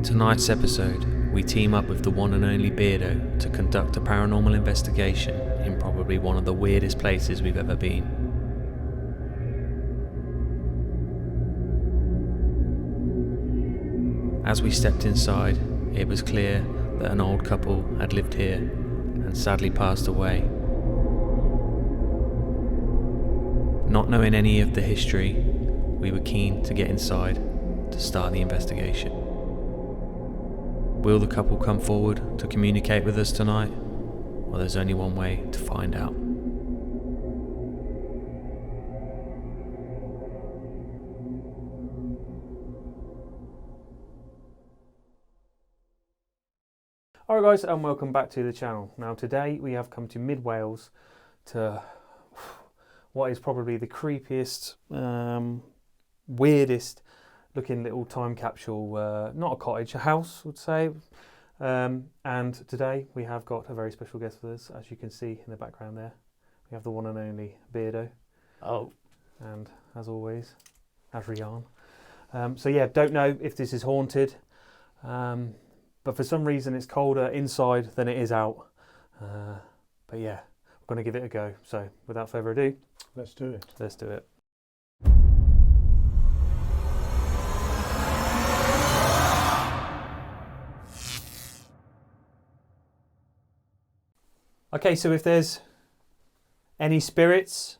tonight's episode, we team up with the one and only Beardo to conduct a paranormal investigation in probably one of the weirdest places we've ever been. As we stepped inside, it was clear that an old couple had lived here and sadly passed away. Not knowing any of the history, we were keen to get inside to start the investigation. Will the couple come forward to communicate with us tonight? Well, there's only one way to find out. Alright guys, and welcome back to the channel. Now today we have come to mid Wales to what is probably the creepiest, weirdest looking little time capsule, not a cottage, a house I would say. And today we have got a very special guest with us, as you can see in the background there. We have the one and only Beardo. Oh. And as always, Adrian. So yeah, don't know if this is haunted. But for some reason it's colder inside than it is out. But yeah, we're going to give it a go. So without further ado, Let's do it. let's do it. Okay, so if there's any spirits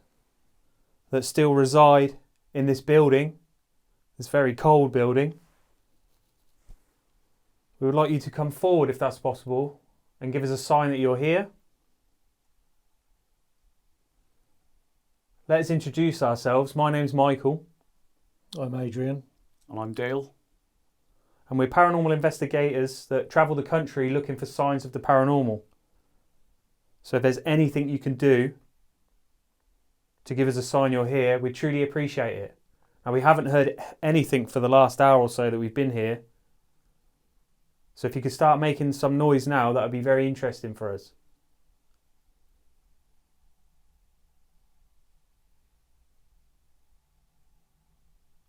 that still reside in this building, this very cold building, we would like you to come forward if that's possible and give us a sign that you're here. Let's introduce ourselves. My name's Michael. I'm Adrian. And I'm Dale. And we're paranormal investigators that travel the country looking for signs of the paranormal. So if there's anything you can do to give us a sign you're here, we'd truly appreciate it. Now we haven't heard anything for the last hour or so that we've been here. So if you could start making some noise now, that would be very interesting for us.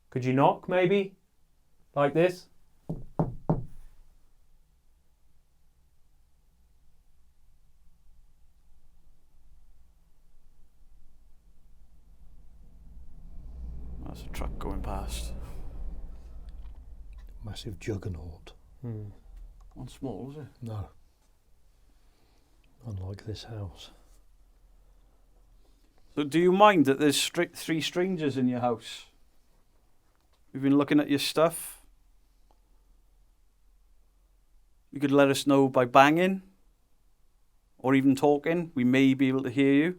Could you knock, maybe? Like this? That's a truck going past. Massive juggernaut. Not small, is it? No. Unlike this house. So do you mind that there's three strangers in your house? We've been looking at your stuff. You could let us know by banging or even talking. We may be able to hear you.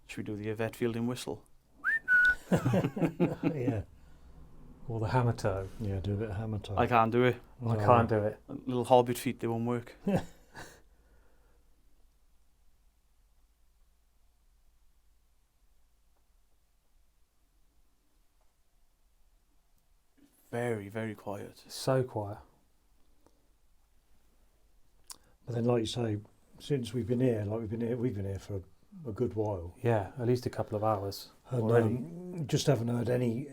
Should we do the Yvette Fielding whistle? Yeah. Or the hammer toe? Yeah, do a bit of hammer toe. I can't do it. I can't do it. Little hobbit feet, they won't work. Very, very quiet. So quiet. But then, like you say, since we've been here, we've been here for a good while. Yeah, at least a couple of hours. And just haven't heard any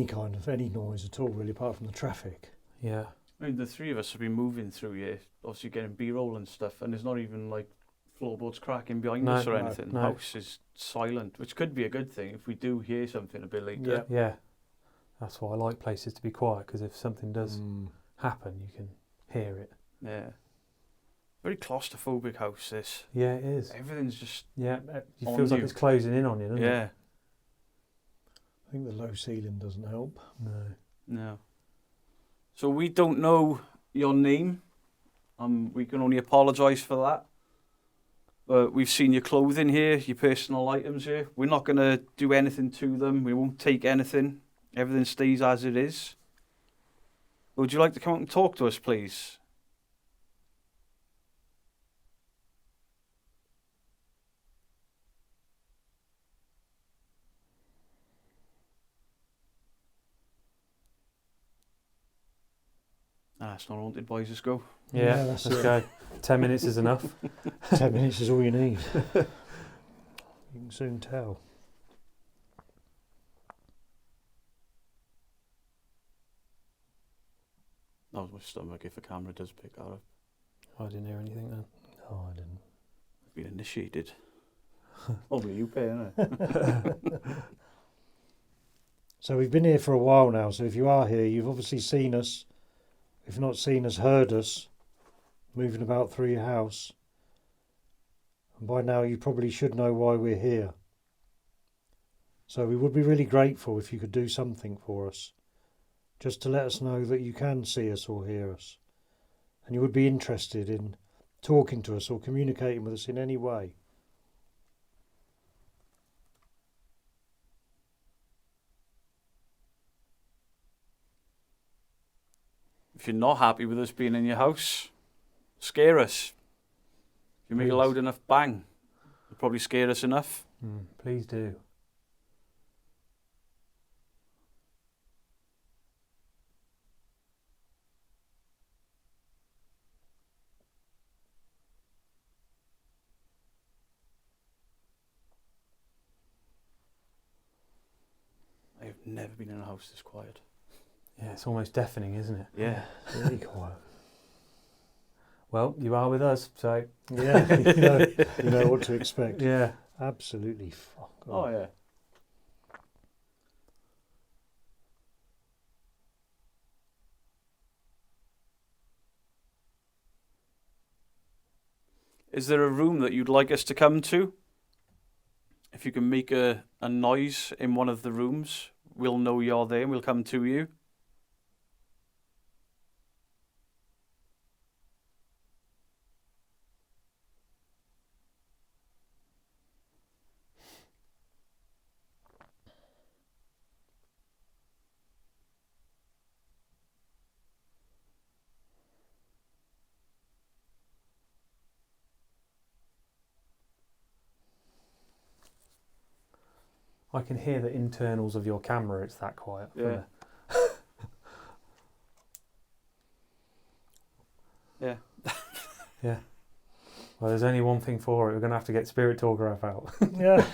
kind of noise at all, really, apart from the traffic. Yeah. I mean, the three of us have been moving through here, obviously getting B-roll and stuff, and there's not even like floorboards cracking behind us or anything. No. The house is silent, which could be a good thing if we do hear something a bit later. Yeah. That's why I like places to be quiet, because if something does happen, you can hear it. Yeah. Very claustrophobic house, this. Yeah, it is. Everything's just... Yeah, it on feels like you. it's closing in on you, doesn't it? Yeah. I think the low ceiling doesn't help. No. So we don't know your name. We can only apologise for that. But we've seen your clothing here, your personal items here. We're not going to do anything to them. We won't take anything. Everything stays as it is. Would you like to come out and talk to us, please? It's not haunted, boys. Let's go. Yeah, that's let's it. go. 10 minutes is enough. 10 minutes is all you need. You can soon tell. how's my stomach if the camera does pick that up? I didn't hear anything then. Oh, I didn't. I've been initiated. Only you pay, innit? So we've been here for a while now, so if you are here, you've obviously seen us. If not seen us, heard us moving about through your house. And by now you probably should know why we're here. So we would be really grateful if you could do something for us, just to let us know that you can see us or hear us. And you would be interested in talking to us or communicating with us in any way. If you're not happy with us being in your house, scare us. If you make a loud enough bang, it'll probably scare us enough. Please do. I have never been in a house this quiet. Yeah, it's almost deafening, isn't it? Yeah. Really quiet. Well, you are with us, so Yeah, you know what to expect. yeah. Absolutely fuck off. Oh, yeah. Is there a room that you'd like us to come to? If you can make a noise in one of the rooms, we'll know you're there and we'll come to you. I can hear the internals of your camera. It's that quiet. Yeah. Yeah. Yeah. Well, there's only one thing for it. We're going to have to get Spirit Talker app out. Yeah.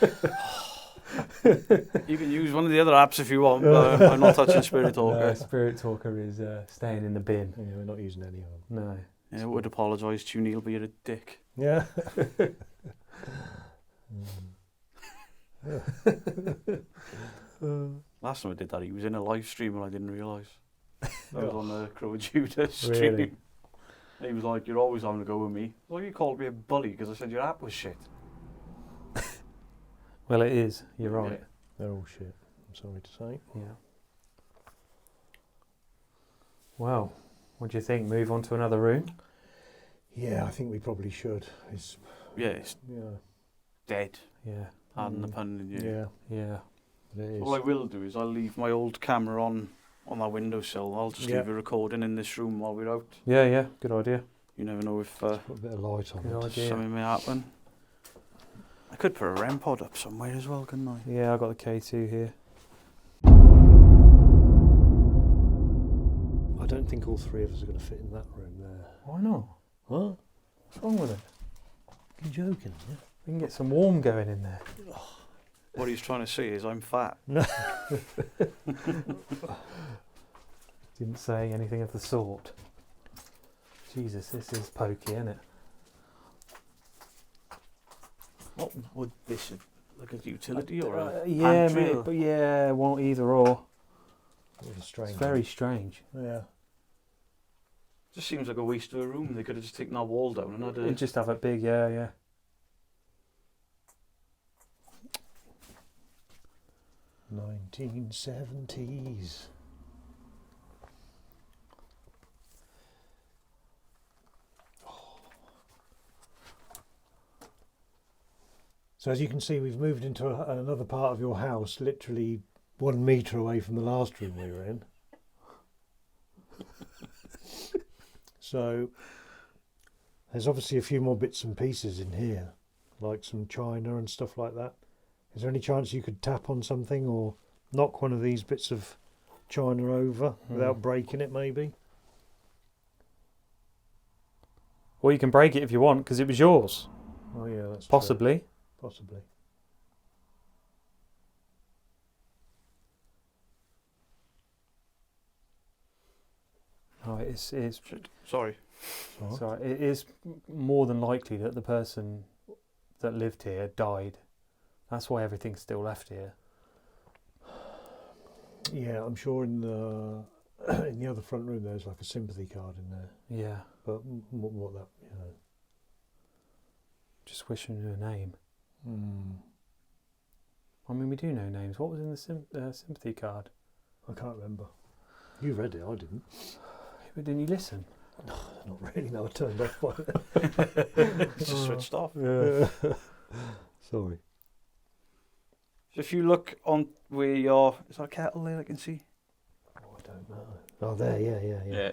You can use one of the other apps if you want, but I'm not touching Spirit Talker. No, Spirit Talker is staying in the bin. Yeah, we're not using any of them. No. Yeah, I would apologise to you, Neil, but you're a dick. Yeah. Last time I did that, he was in a live stream and I didn't realise. I was on the Crow and Judah stream. Really? And he was like, "You're always having to go with me." Well, you called me a bully because I said your app was shit. Well, it is. You're right. Yeah. They're all shit, I'm sorry to say. Yeah. Well, what do you think? Move on to another room? Yeah, I think we probably should. It's, Yeah, it's yeah. dead. Yeah. Pardon the pun. Yeah, Yeah. it is. All I will do is I'll leave my old camera on that windowsill. I'll just Yeah. leave a recording in this room while we're out. Yeah, yeah. Good idea. You never know if Put a bit of light on Good it. idea. something may happen. I could put a REM pod up somewhere as well, couldn't I? Yeah, I got the K2 here. I don't think all three of us are going to fit in that room there. Why not? What? What's wrong with it? You joking? Yeah? We can get some warm going in there. What he's trying to say is I'm fat. No. Didn't say anything of the sort. Jesus, this is pokey, isn't it? What would this like a utility or a yeah, pantry mate, or- but yeah, won't either or. What a strange It's very strange. Yeah. Just seems like a waste of a room. They could have just taken that wall down and had You a... just have it big, yeah, yeah. – 1970s. So as you can see, we've moved into another part of your house, literally 1 metre away from the last room we were in. So there's obviously a few more bits and pieces in here, like some china and stuff like that. Is there any chance you could tap on something or knock one of these bits of china over without breaking it, maybe? Well, you can break it if you want, because it was yours. Oh yeah, that's Possibly. true. Possibly. Oh, it it's Sorry. so it is more than likely that the person that lived here died. That's why everything's still left here. Yeah, I'm sure in the in the other front room there's like a sympathy card in there. Yeah. But what that, Just wishing you a name. Hmm. I mean, we do know names. What was in the sympathy card? I can't remember. You read it, I didn't. But didn't you listen? Not really, no, I turned off by it. It's just switched off. Yeah. Sorry. So if you look on where your... Is that a kettle there I can see? Oh, I don't know. Oh, there, yeah.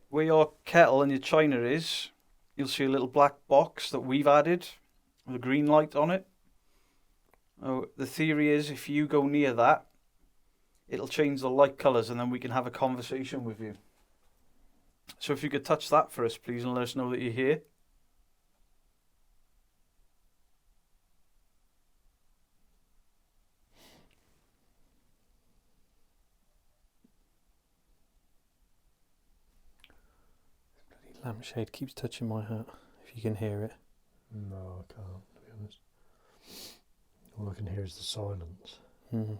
Where your kettle and your china is, you'll see a little black box that we've added with a green light on it. Oh, the theory is if you go near that, it'll change the light colours and then we can have a conversation with you. So if you could touch that for us, please, and let us know that you're here. Bloody lampshade keeps touching my hat, if you can hear it. No, I can't, to be honest. All I can hear is the silence. Mm.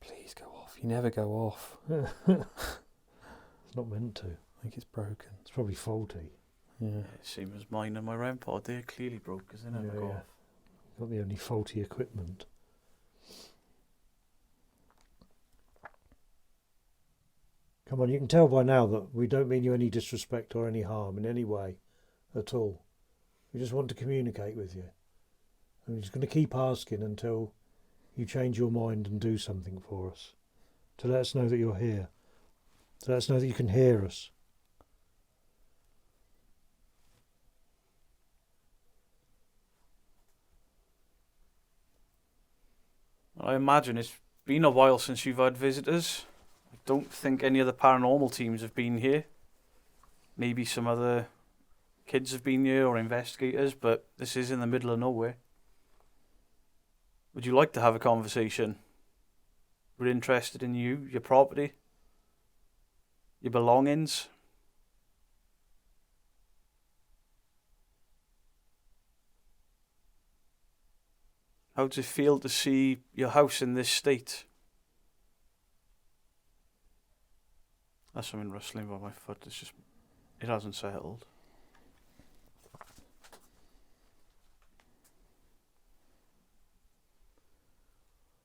Please go off. You never go off. It's not meant to. I think it's broken. It's probably faulty. Yeah. Same as mine and my REM pod. They're clearly broke because they never go off. Got the only faulty equipment. Come on, you can tell by now that we don't mean you any disrespect or any harm in any way at all. We just want to communicate with you. And we're just going to keep asking until you change your mind and do something for us. To let us know that you're here. To let us know that you can hear us. I imagine it's been a while since you've had visitors. I don't think any of the paranormal teams have been here. Maybe some other kids have been here or investigators, but this is in the middle of nowhere. Would you like to have a conversation? We're interested in you, your property, your belongings. How does it feel to see your house in this state? That's something rustling by my foot. It hasn't settled.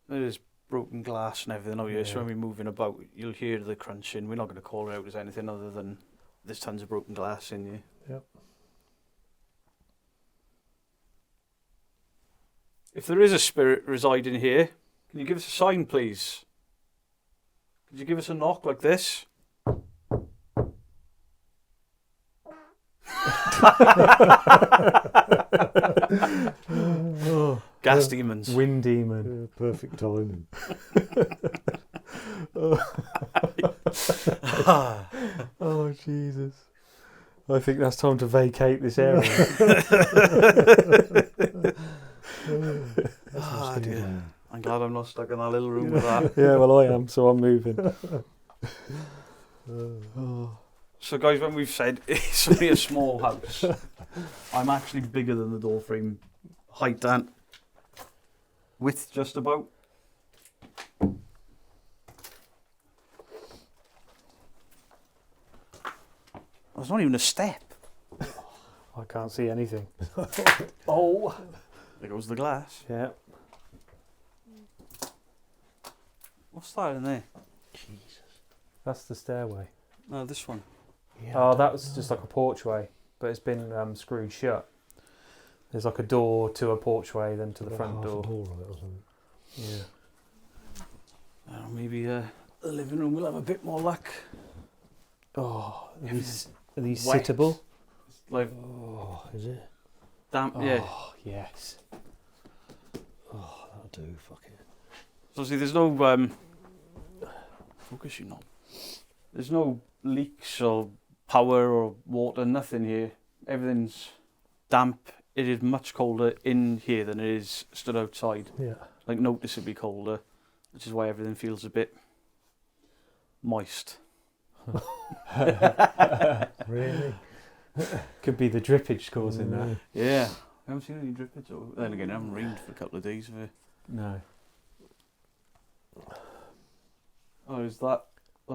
There is broken glass and everything out here, so when we're moving about, you'll hear the crunching. We're not going to call it out as anything other than there's tons of broken glass in here. Yep. If there is a spirit residing here, can you give us a sign, please? Could you give us a knock like this? Gas demons. Wind demon. Perfect timing. Oh, Jesus. I think that's time to vacate this area. Dear. I'm glad I'm not stuck in that little room with that. Yeah, well, I am, so I'm moving. So, guys, when we've said it's only a small house, I'm actually bigger than the door frame height and width, just about. There's not even a step. I can't see anything. Oh! There goes the glass. Yeah. What's that in there? Jesus. That's the stairway. No, this one. Yeah, Oh, that was just like a porchway, but it's been screwed shut. There's like a door to a porchway, then to the front door. On it or something. Yeah. Maybe the living room will have a bit more luck. Oh, are these Wet. sittable? Like Oh, is it? damp, yeah. Oh, yes. Oh, that'll do. Fuck it. So see, there's no focus you know. There's no leaks or power or water, nothing here. Everything's damp. It is much colder in here than it is stood outside. Yeah. like noticeably colder, which is why everything feels a bit moist. Really? Could be the drippage causing that. Yeah. I haven't seen any drippage. Then again, it hasn't rained for a couple of days. No. Oh, is that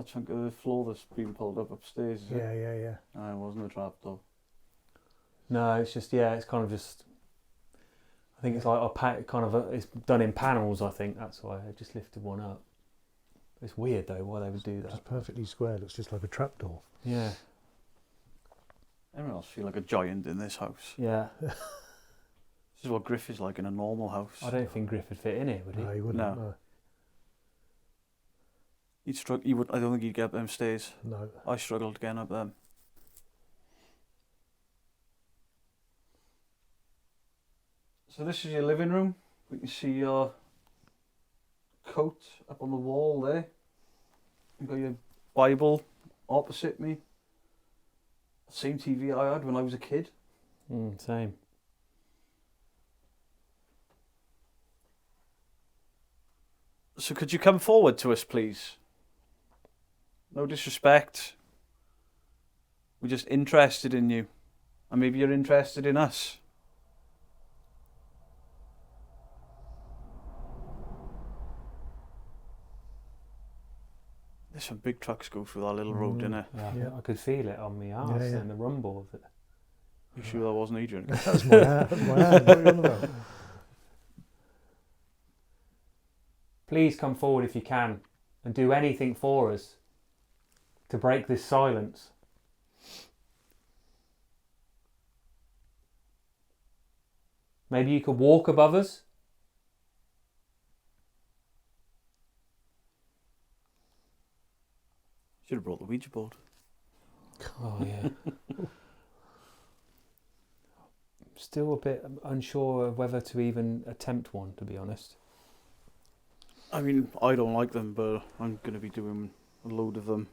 chunk of the floor that's been pulled up upstairs? Is it? Yeah. No, it wasn't a trap door. No, it's just, it's kind of just, I think it's like it's done in panels, I think. That's why I just lifted one up. It's weird though why they would do that. Just perfectly square. Looks just like a trapdoor. Yeah. Everyone else feel like a giant in this house. Yeah. This is what Griff is like in a normal house. I don't think Griff would fit in here, would he? No, he wouldn't. No. He'd struggle. He would. I don't think he'd get up them stairs. No. I struggled getting up them. So this is your living room. We can see your coat up on the wall there. You've got your Bible opposite me. Same TV I had when I was a kid. Same. So could you come forward to us, please? No disrespect. We're just interested in you. And maybe you're interested in us. There's some big trucks go through that little road, innit? Yeah, I could feel it on my arse and the rumble of it. You sure that wasn't Adrian? That was my hand. What are you on about? Please come forward if you can and do anything for us to break this silence. Maybe you could walk above us? Should have brought the Ouija board. Oh, yeah. Still a bit unsure of whether to even attempt one, to be honest. I mean, I don't like them, but I'm going to be doing a load of them.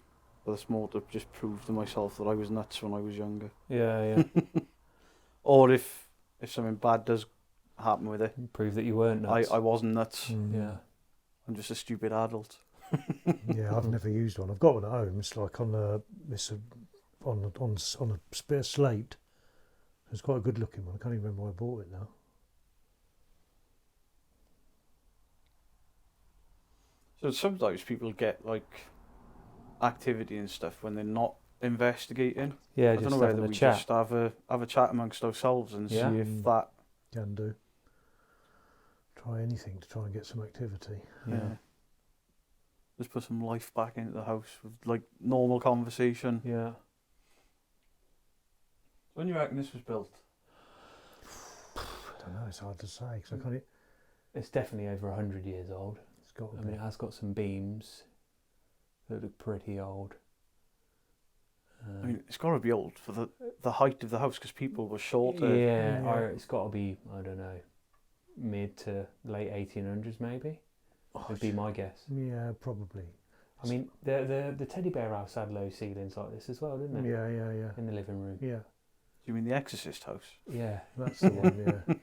But it's more to just prove to myself that I was nuts when I was younger. Yeah. Or if something bad does happen with it, Prove that you weren't nuts. I wasn't nuts. Yeah. I'm just a stupid adult. Yeah, I've never used one. I've got one at home. It's like on a bit of slate. It's quite a good looking one. I can't even remember why I bought it now. So sometimes people get like activity and stuff when they're not investigating. Yeah, I just don't know whether having a we chat. just have a chat amongst ourselves and Yeah. see if that. Can do. Try anything to try and get some activity. Yeah. Just put some life back into the house with like normal conversation. Yeah. When you reckon this was built? I don't know. It's hard to say because I can't. It's definitely over 100 years old. It's got. I mean, it has got some beams that look pretty old. I mean, it's got to be old for the height of the house because people were shorter. Yeah. It's got to be, I don't know, mid to late 1800s maybe. Would be my guess. Yeah, probably. I mean, the teddy bear house had low ceilings like this as well, didn't it? Yeah. In the living room. Yeah, Do you mean the Exorcist house? Yeah. that's the one. Yeah.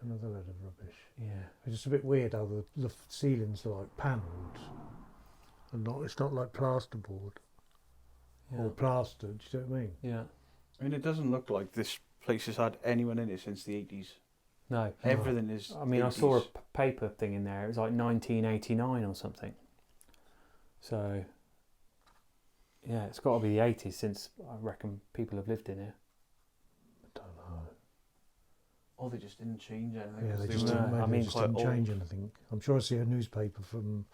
Another load of rubbish. Yeah. It's just a bit weird how the ceilings are like panelled, and it's not like plasterboard or plastered. Do you know what I mean? Yeah. I mean, it doesn't look like this place has had anyone in it since the 80s. No. Everything is. I mean, 80s. I saw a paper thing in there. It was like 1989 or something. So, yeah, it's got to be the 80s since I reckon people have lived in here. I don't know. Oh, they just didn't change anything. Yeah, 'cause they they just were- didn't, maybe I mean, they just quite didn't change old. anything. I'm sure I see a newspaper from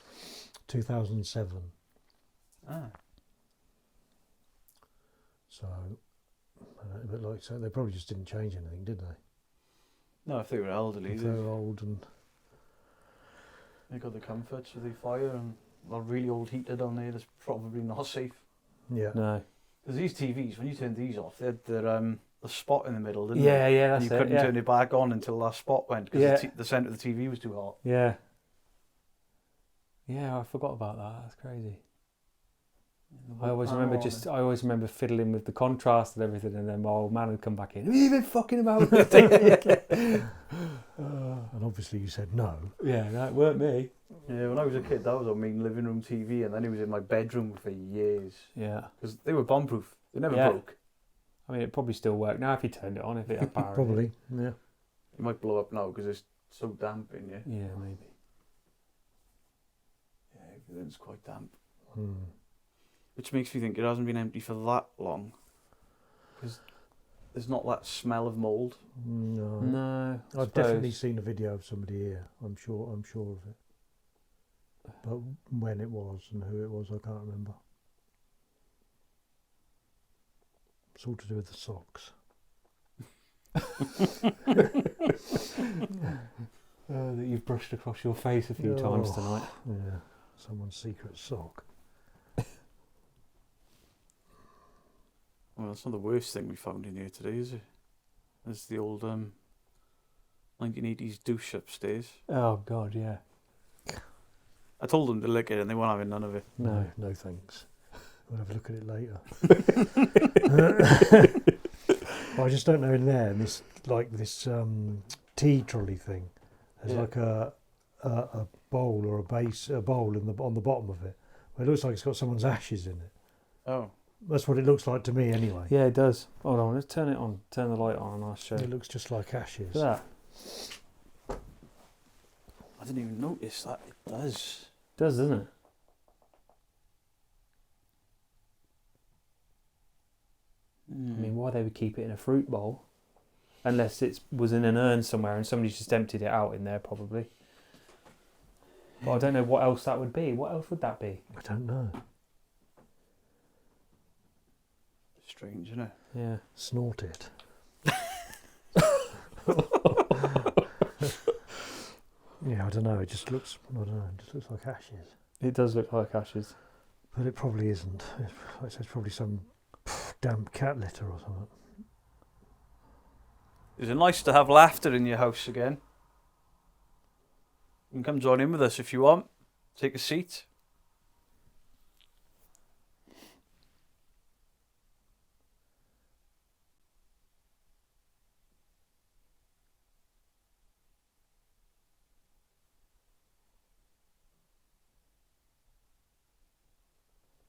2007. Ah. So, but like so, they probably just didn't change anything, did they? No, if they were elderly, If they're old and they got the comforts with the fire and a really old heater down there that's probably not safe. yeah, No. Because these TVs, when you turn these off, they had the spot in the middle, didn't Yeah, they? yeah, And that's you it. couldn't Yeah. turn it back on until that spot went because Yeah. the centre of the TV was too hot. Yeah. Yeah, I forgot about that. That's crazy. I always remember fiddling with the contrast and everything, and then my old man would come back in. Have you been fucking about with it? And obviously you said no. Yeah, that weren't me. Yeah, when I was a kid, that was our main living room TV, and then it was in my bedroom for years. Yeah. Because they were bomb-proof. They never Yeah. broke. I mean, it probably still worked now if you turned it on, if it had power. Probably, yeah. It might blow up now because it's so damp in here. Yeah, maybe. Yeah, everything's quite damp. Hmm. Which makes me think it hasn't been empty for that long. Because there's not that smell of mould. No. No. I've definitely seen a video of somebody here. I'm sure of it. But when it was and who it was, I can't remember. It's all to do with the socks. That you've brushed across your face a few times tonight. Yeah, someone's secret sock. Well, that's not the worst thing we found in here today, is it? There's the old 1980s douche upstairs. Oh, God, yeah. I told them to lick it and they weren't having none of it. No. No thanks. We'll have a look at it later. I just don't know in there, and this tea trolley thing. There's like a bowl or a bowl on the bottom of it. Where it looks like it's got someone's ashes in it. Oh. That's what it looks like to me anyway. Yeah, it does. Hold on, let's turn it on. Turn the light on and I'll show you. It looks just like ashes. Look at that. I didn't even notice that. It does. It does, doesn't it? I mean, why they would keep it in a fruit bowl? Unless it was in an urn somewhere and somebody's just emptied it out in there, probably. But I don't know what else that would be. What else would that be? I don't know. Strange, isn't it? Yeah. Snort it. Yeah, I don't know. It just looks. I don't know. It just looks like ashes. It does look like ashes. But it probably isn't. It's probably some damp cat litter or something. Is it nice to have laughter in your house again? You can come join in with us if you want. Take a seat.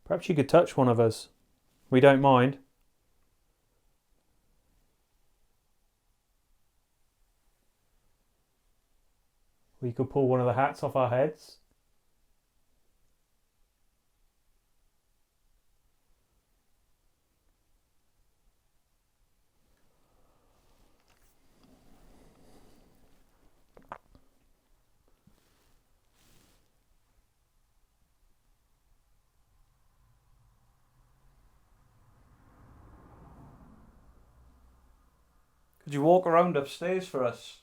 Perhaps you could touch one of us. We don't mind. We could pull one of the hats off our heads. Could you walk around upstairs for us?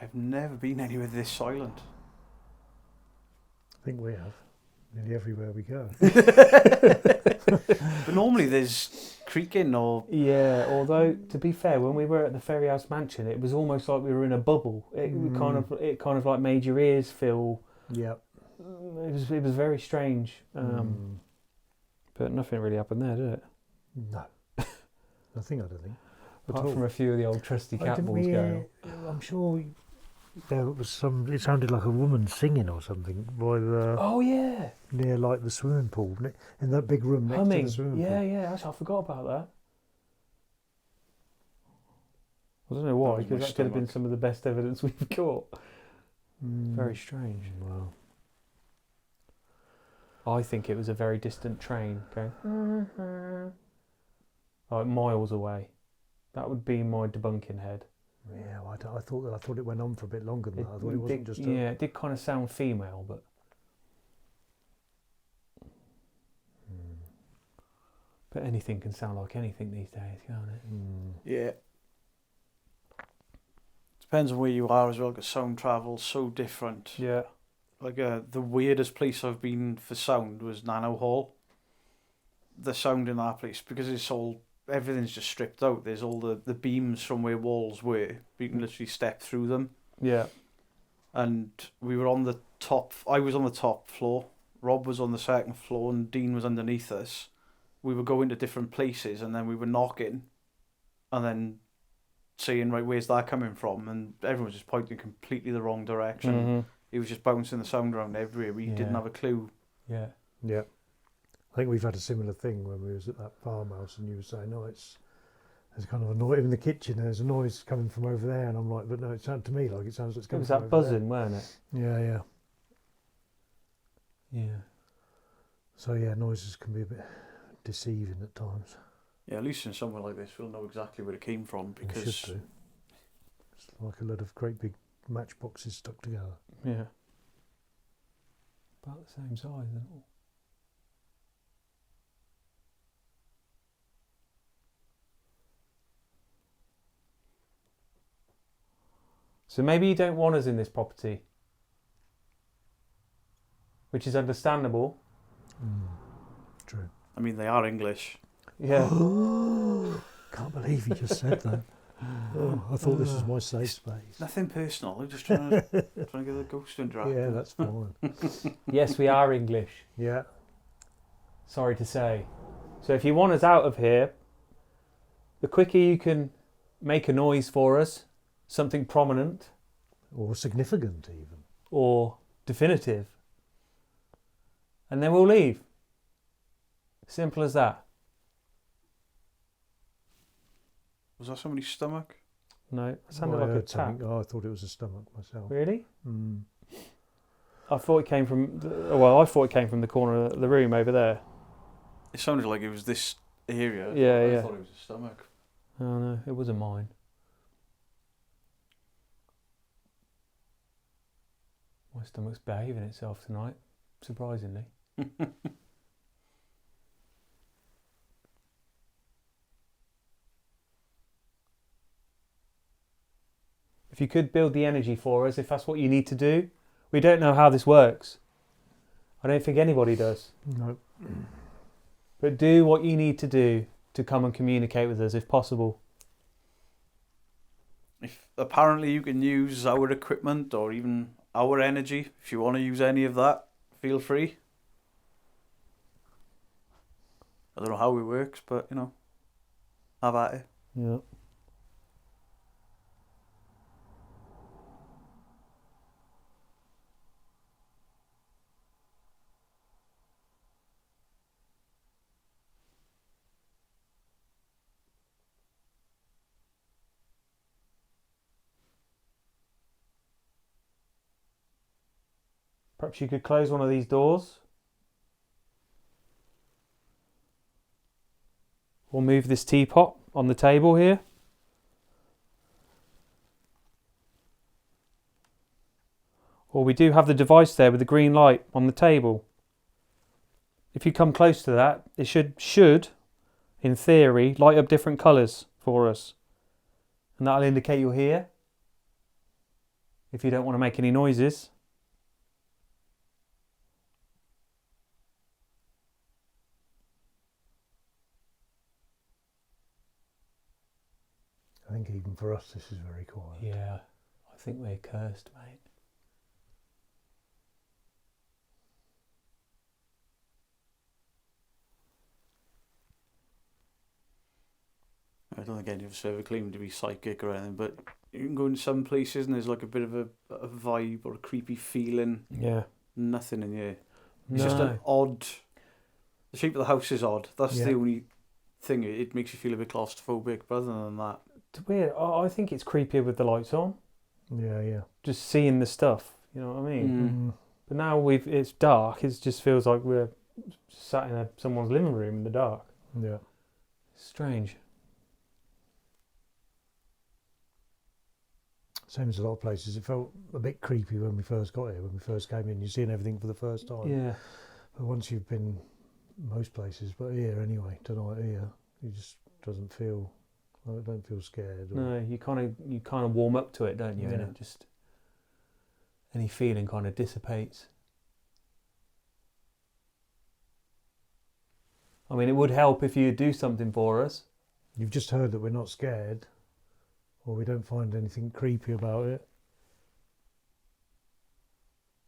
I've never been anywhere this silent. I think we have. Nearly everywhere we go. But normally there's creaking or... Yeah, although to be fair, when we were at the Ferry House Mansion, it was almost like we were in a bubble. It kind of like made your ears feel. Yeah. It was very strange. But nothing really happened there, did it? No. Nothing, I don't think. Apart from a few of the old trusty cat balls going. I'm sure there was some. It sounded like a woman singing or something by the. Oh yeah. Near like the swimming pool, in that big room next to the swimming pool. Yeah. Actually, I forgot about that. I don't know why, because that could have been some of the best evidence we've got. Very strange. Wow. I think it was a very distant train going like miles away. That would be my debunking head. Yeah, well, I thought it went on for a bit longer than that. I thought it wasn't just. Yeah, it did kind of sound female, but. But anything can sound like anything these days, can't it? Yeah. Depends on where you are as well, because sound travels so different. Yeah. Like the weirdest place I've been for sound was Nano Hall. The sound in that place, because everything's just stripped out. There's all the beams from where walls were. You can literally step through them. Yeah. And we were on the top. I was on the top floor. Rob was on the second floor, and Dean was underneath us. We were going to different places, and then we were knocking, and then saying, right, where's that coming from? And everyone was just pointing completely the wrong direction. Mm-hmm. It was just bouncing the sound around everywhere. We didn't have a clue. Yeah. Yeah. I think we've had a similar thing when we was at that farmhouse, and you were saying, "No, there's kind of a noise in the kitchen. There's a noise coming from over there," and I'm like, "But no, it sounded to me like it sounds like it's It coming was from that over buzzing, weren't it? there." Yeah, yeah. Yeah. So yeah, noises can be a bit deceiving at times. Yeah, at least in somewhere like this, we'll know exactly where it came from, You because should do. It's like a lot of great big matchboxes stuck together. Yeah. About the same size, isn't it? So maybe you don't want us in this property, which is understandable. True. I mean, they are English. Yeah. Can't believe you just said that. Oh, I thought this was my safe space. Nothing personal. I'm just trying to get the ghost to interact. Yeah, that's fine. Yes, we are English. Yeah. Sorry to say. So if you want us out of here, the quicker you can make a noise for us, something prominent Or significant even. or definitive, and then we'll leave. Simple as that. Was that somebody's stomach? No, it sounded I like a heard tap. something. Oh, I thought it was a stomach myself. Really? Mm. I thought it came from. I thought it came from the corner of the room over there. It sounded like it was this area. Yeah, I thought it was a stomach. Oh no, it wasn't mine. My stomach's behaving itself tonight, surprisingly. If you could build the energy for us, if that's what you need to do. We don't know how this works. I don't think anybody does. No. But do what you need to do to come and communicate with us if possible. If apparently you can use our equipment or even our energy, if you want to use any of that, feel free. I don't know how it works, but have at it. Yeah. Perhaps you could close one of these doors. Or move this teapot on the table here. Or we do have the device there with the green light on the table. If you come close to that, it should, in theory, light up different colours for us. And that'll indicate you're here. If you don't want to make any noises. I think even for us this is very quiet. Yeah, I think we're cursed, mate. I don't think any of us ever claimed to be psychic or anything, but you can go in some places and there's like a bit of a vibe or a creepy feeling. Yeah. Nothing in here. No. It's just an odd. The shape of the house is odd. That's Yeah. the only thing. It makes you feel a bit claustrophobic. But other than that, It's weird. I think it's creepier with the lights on. Yeah, yeah. Just seeing the stuff. You know what I mean? Mm. But now it's dark. It just feels like we're sat in someone's living room in the dark. Yeah. Strange. Same as a lot of places. It felt a bit creepy when we first got here. When we first came in, you're seeing everything for the first time. Yeah. But once you've been most places, but here anyway, tonight here, you just doesn't feel. I don't feel scared. Or, No, you kind of warm up to it, don't you? And Yeah. it just any feeling kind of dissipates. I mean, it would help if you do something for us. You've just heard that we're not scared, or we don't find anything creepy about it,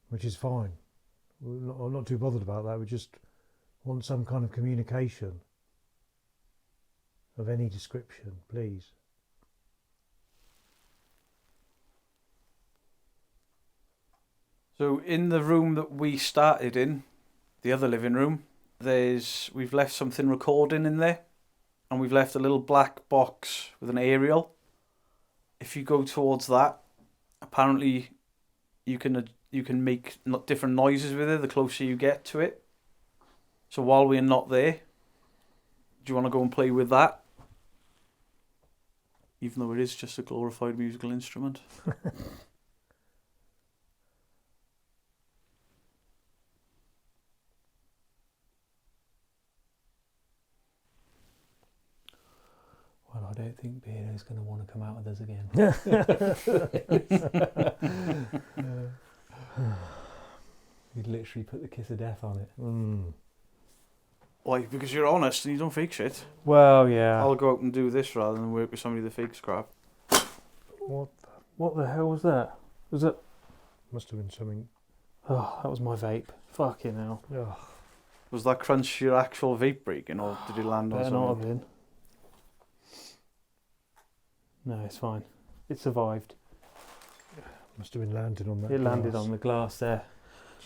which is fine. I'm not too bothered about that. We just want some kind of communication of any description, please. So in the room that we started in, the other living room, we've left something recording in there, and we've left a little black box with an aerial. If you go towards that, apparently you can make different noises with it the closer you get to it. So while we're not there, do you want to go and play with that? Even though it is just a glorified musical instrument. Well, I don't think Beardo's going to want to come out with us again. He'd literally put the kiss of death on it. Why? Because you're honest and you don't fake shit. Well, yeah. I'll go out and do this rather than work with somebody that fakes crap. What the hell was that? Was it? Must have been something. Oh, that was my vape. Fucking hell. Oh, Was that crunch your actual vape breaking, or did it land on Better not have something? been. No, it's fine. It survived. must have been landing on that. It landed glass. on the glass there.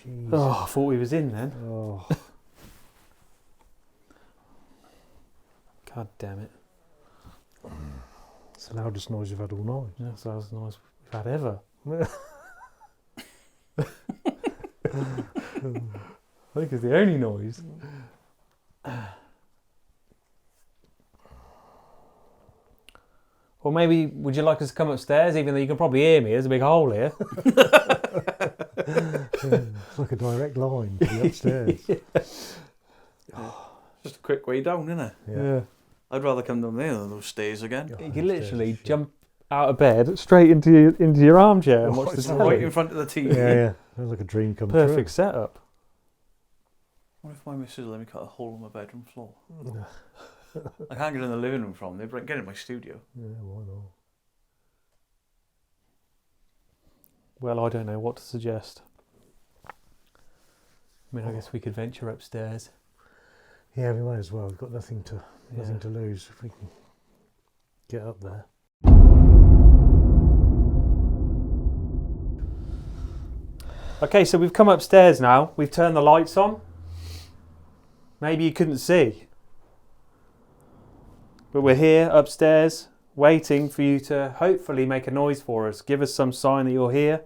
Jeez. Oh, I thought he was in then. Oh. God damn it. It's the loudest noise we've had all night. That's the last noise we've had ever. I think it's the only noise. Or maybe, would you like us to come upstairs, even though you can probably hear me? There's a big hole here. It's like a direct line to the upstairs. Just a quick way down, isn't it? Yeah. I'd rather come down there than those stairs again. Oh, You can literally upstairs, jump out of bed straight into your armchair and Oh, watch the it's telly. Right in front of the TV. Yeah. Sounds like a dream come Perfect setup. What if my missus let me cut a hole in my bedroom floor? I can't get in the living room from there, but I can get in my studio. true. Yeah, why not? Well, I don't know what to suggest. I mean, I guess we could venture upstairs. Yeah, we might as well. We've got nothing to Yeah. lose if we can get up there. Okay, so we've come upstairs now. We've turned the lights on. Maybe you couldn't see. But we're here upstairs waiting for you to hopefully make a noise for us. Give us some sign that you're here.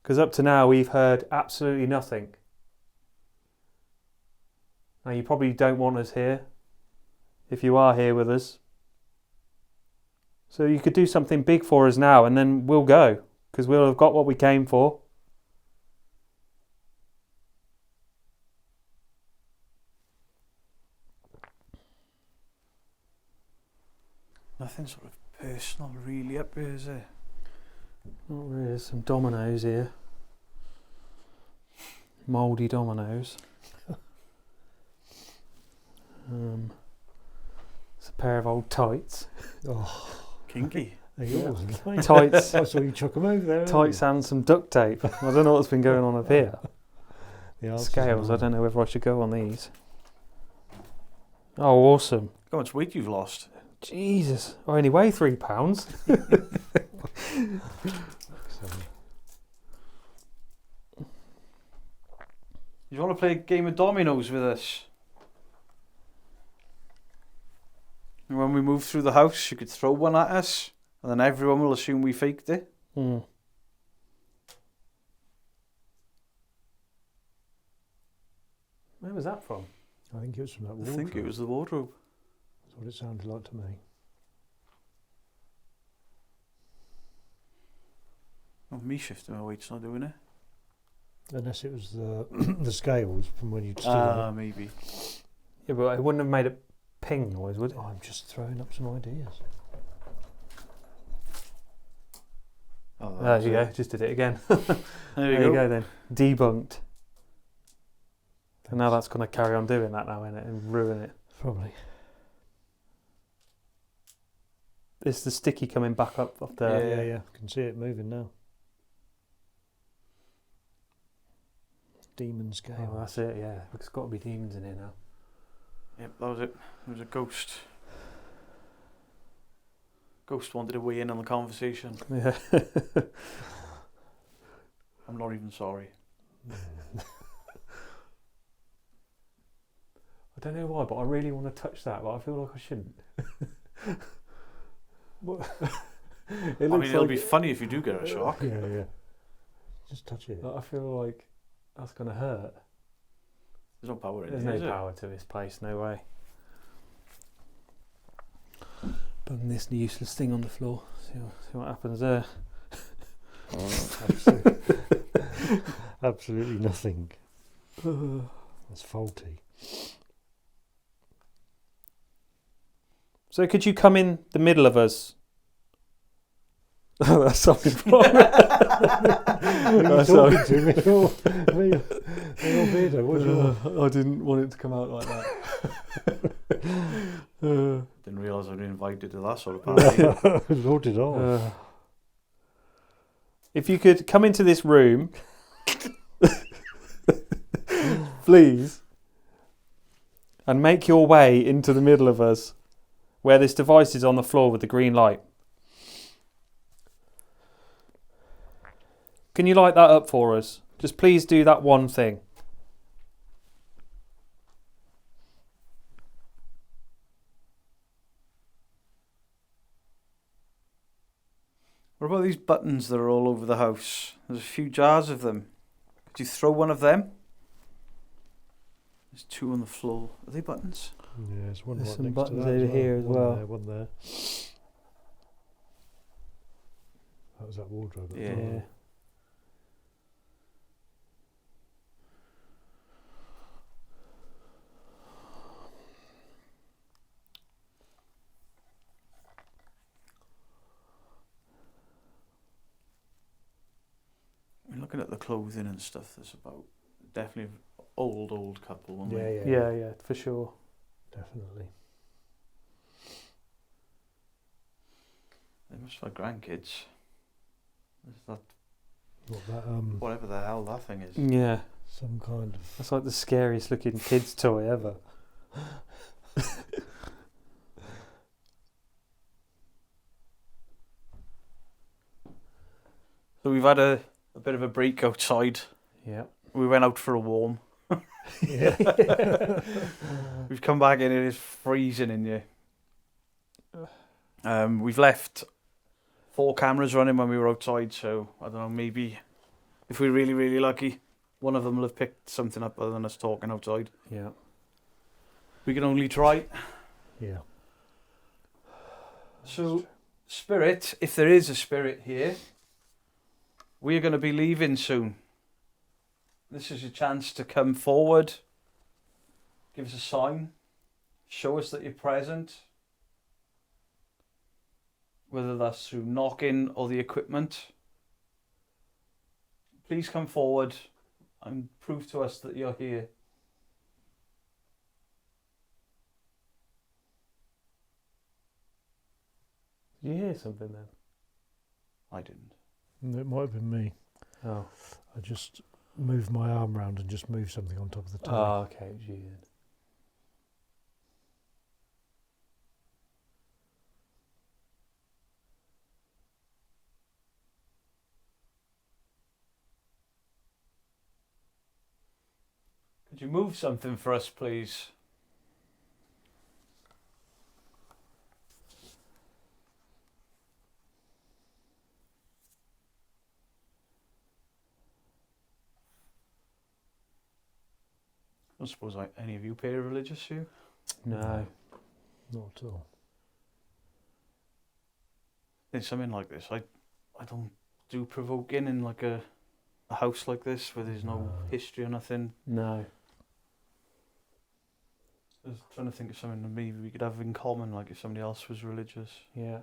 Because up to now we've heard absolutely nothing. Now you probably don't want us here if you are here with us. So you could do something big for us now and then we'll go. Because we'll have got what we came for. Nothing sort of personal really up here, is there? Not really. There's some dominoes here. Mouldy dominoes. It's a pair of old tights. Oh, Kinky. there Yeah. you go. Tights. I saw you chuck them over there. Tights and some duct tape. I don't know what's been going on up here. The answer's Scales. no. I don't know whether I should go on these. Oh, awesome. How much weight you've lost? Jesus. I only weigh 3 pounds. So, You want to play a game of dominoes with us? And when we move through the house, you could throw one at us, and then everyone will assume we faked it. Hmm. Where was that from? I think it was from that I wardrobe. think it was the wardrobe. That's what it sounded like to me. Oh, me shifting my weight's not doing it. Unless it was the the scales from when you'd stood on it. Maybe. Yeah, but it wouldn't have made a ping noise, would it? I'm just throwing up some ideas. Oh, There you go. Just did it again. There you go. then. Debunked. And now that's going to carry on doing that now, isn't it? And ruin it. Probably. It's the sticky coming back up off there. Yeah. Can see it moving now. Demon scale. Oh, that's it, yeah. There's got to be demons in here now. Yep, that was it. It was a ghost. Ghost wanted to weigh in on the conversation. Yeah. I'm not even sorry. I don't know why, but I really want to touch that, but I feel like I shouldn't. It'll be funny if you do get a shock. Yeah. Just touch it. I feel like that's going to hurt. There's no power in There's it, no is power to this place, no way. Bung this useless thing on the floor. See what happens there. Absolutely nothing. That's faulty. So could you come in the middle of us? That's something wrong. Are you talking to me? Beardo, what's your... I didn't want it to come out like that. Didn't realise I'd been invited to that sort of party. Nor did I. If you could come into this room, please, and make your way into the middle of us, where this device is on the floor with the green light. Can you light that up for us? Just please do that one thing. What about these buttons that are all over the house? There's a few jars of them. Could you throw one of them? There's two on the floor. Are they buttons? Yeah, there's one There's right some next buttons to that over here as one well. There, one there. That was that wardrobe. at the Yeah. bottom. I mean, looking at the clothing and stuff, there's about definitely old couple, weren't Yeah, we? yeah, Yeah, for sure. definitely. They must have grandkids. There's that, What that whatever the hell that thing is. Yeah, some kind of that's like the scariest looking kids toy ever. So we've had a bit of a break outside. Yeah. We went out for a warm. yeah. We've come back in, it is freezing in here. We've left 4 cameras running when we were outside, so I don't know, maybe if we're really, really lucky, one of them will have picked something up other than us talking outside. Yeah. We can only try. Yeah. So, spirit, if there is a spirit here, we're going to be leaving soon. This is your chance to come forward, give us a sign, show us that you're present, whether that's through knocking or the equipment. Please come forward and prove to us that you're here. Did you hear something then? I didn't. It might have been me. Oh. I just moved my arm round and just moved something on top of the table. Oh, okay, it was you then. Could you move something for us, please? I don't suppose any of you pay religious here? No. Not at all. In something like this, I don't do provoking in like a house like this where there's no history or nothing. No. I was trying to think of something that maybe we could have in common, like if somebody else was religious. Yeah.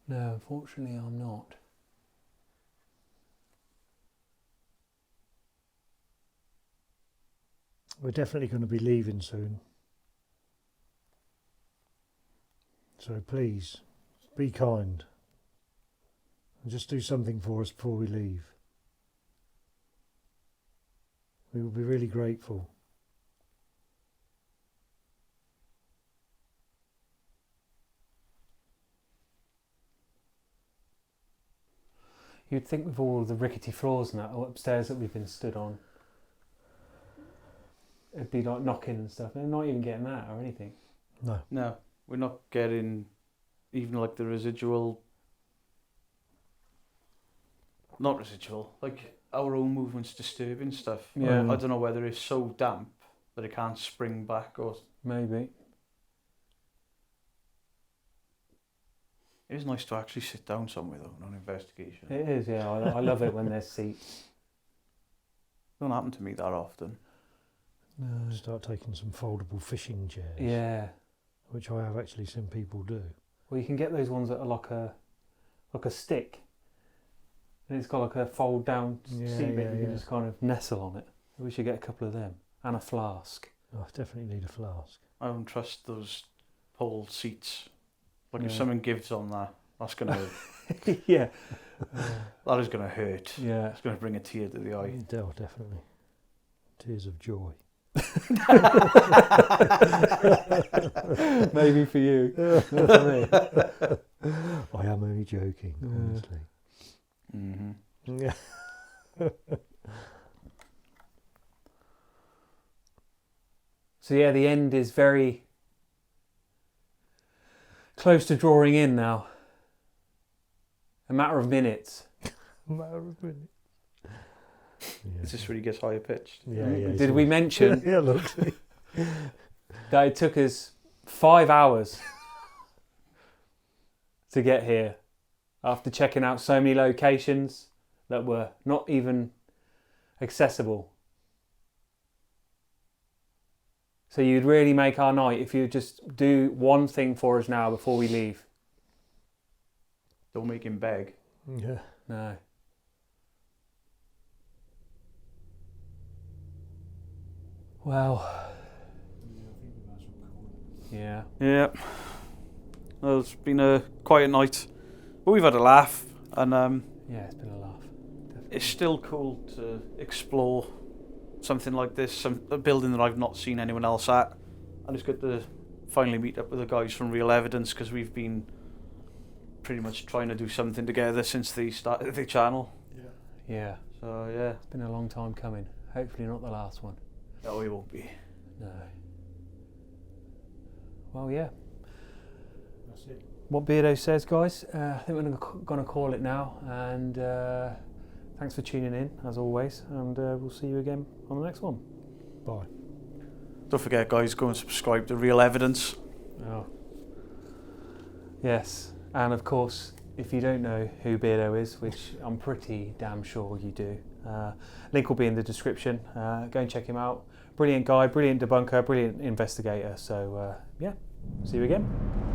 No, unfortunately I'm not. We're definitely going to be leaving soon. So please, be kind. And just do something for us before we leave. We will be really grateful. You'd think with all the rickety floors and that upstairs that we've been stood on, it'd be like knocking and stuff. And not even getting that or anything. No. No, we're not getting even like the residual. Not residual, like our own movements disturbing stuff. Yeah. I don't know whether it's so damp that it can't spring back or. Maybe. It is nice to actually sit down somewhere though, on an investigation. It is, yeah. I love it when there's seats. Don't happen to me that often. No. Start taking some foldable fishing chairs. Yeah. Which I have actually seen people do. Well, you can get those ones that are like a stick. And it's got like a fold down seat bit. You can just kind of nestle on it. We should get a couple of them. And a flask. Oh, I definitely need a flask. I don't trust those pole seats. Like if someone gives on that, that's gonna. Yeah. That is gonna hurt. Yeah. It's gonna bring a tear to the eye. Oh, definitely. Tears of joy. Maybe for you. Not for me. I am only joking, honestly. Mm-hmm. Yeah. So yeah, the end is very close to drawing in now. A matter of minutes. Matter of minutes. Yeah. It just really gets higher pitched. Yeah. Did we mention Yeah, look. that it took us 5 hours to get here after checking out so many locations that were not even accessible? So you'd really make our night if you just do one thing for us now before we leave. Don't make him beg. Yeah. No. Well. Yeah. Yeah. Well, it's been a quiet night, but we've had a laugh, and Yeah, it's been a laugh. Definitely. it's still cool to explore something like this, a building that I've not seen anyone else at, and it's good to finally meet up with the guys from Real Evidence, because we've been pretty much trying to do something together since they started the channel. Yeah. So yeah. It's been a long time coming. Hopefully not the last one. No, it won't be. No. Well, yeah. That's it. What Beardo says, guys. I think we're going to call it now. And thanks for tuning in, as always. And we'll see you again on the next one. Bye. Don't forget, guys, go and subscribe to Real Evidence. Oh. Yes. And of course, if you don't know who Beardo is, which I'm pretty damn sure you do, link will be in the description. Go and check him out. Brilliant guy, brilliant debunker, brilliant investigator. So, yeah, see you again.